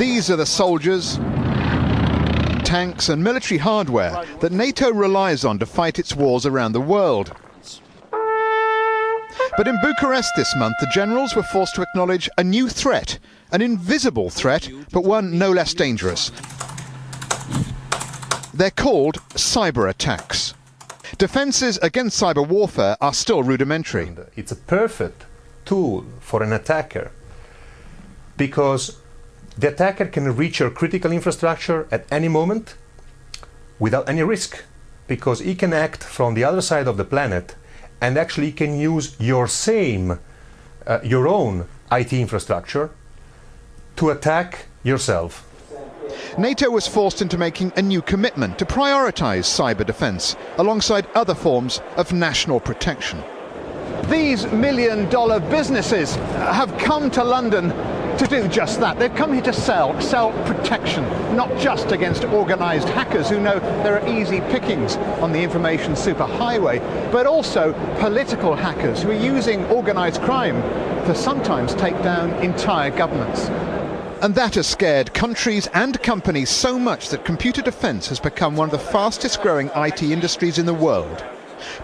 These are the soldiers, tanks and military hardware that NATO relies on to fight its wars around the world. But in Bucharest this month, the generals were forced to acknowledge a new threat, an invisible threat, but one no less dangerous. They're called cyber attacks. Defences against cyber warfare are still rudimentary. It's a perfect tool for an attacker because the attacker can reach your critical infrastructure at any moment without any risk, because he can act from the other side of the planet and actually can use your own IT infrastructure to attack yourself. NATO was forced into making a new commitment to prioritise cyber defence alongside other forms of national protection. These million-dollar businesses have come to London to do just that. They've come here to sell protection, not just against organised hackers who know there are easy pickings on the information superhighway, but also political hackers who are using organised crime to sometimes take down entire governments. And that has scared countries and companies so much that computer defence has become one of the fastest growing IT industries in the world.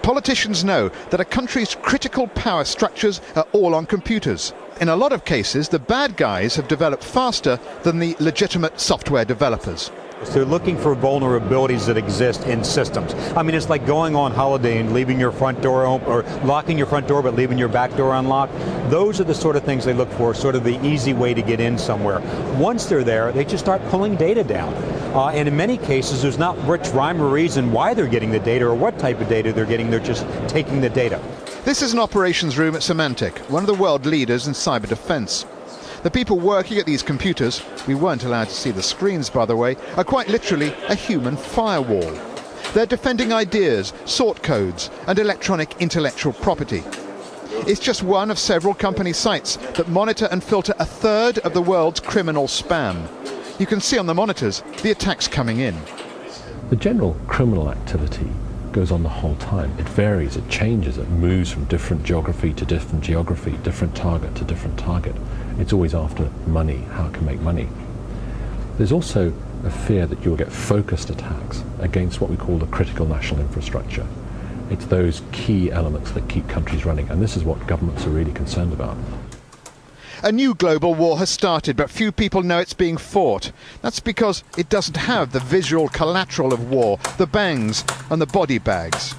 Politicians know that a country's critical power structures are all on computers. In a lot of cases, the bad guys have developed faster than the legitimate software developers. They're looking for vulnerabilities that exist in systems. I mean, it's like going on holiday and leaving your front door open, or locking your front door but leaving your back door unlocked. Those are the sort of things they look for, sort of the easy way to get in somewhere. Once they're there, they just start pulling data down. And in many cases, there's not much rhyme or reason why they're getting the data or what type of data they're getting. They're just taking the data. This is an operations room at Symantec, one of the world leaders in cyber defence. The people working at these computers, we weren't allowed to see the screens by the way, are quite literally a human firewall. They're defending ideas, sort codes and electronic intellectual property. It's just one of several company sites that monitor and filter a third of the world's criminal spam. You can see on the monitors the attacks coming in. The general criminal activity goes on the whole time. It varies, it changes, it moves from different geography to different geography, different target to different target. It's always after money, how it can make money. There's also a fear that you'll get focused attacks against what we call the critical national infrastructure. It's those key elements that keep countries running, and this is what governments are really concerned about. A new global war has started, but few people know it's being fought. That's because it doesn't have the visual collateral of war, the bangs and the body bags.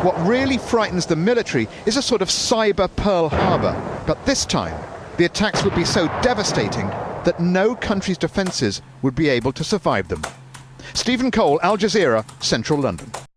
What really frightens the military is a sort of cyber Pearl Harbor. But this time, the attacks would be so devastating that no country's defences would be able to survive them. Stephen Cole, Al Jazeera, Central London.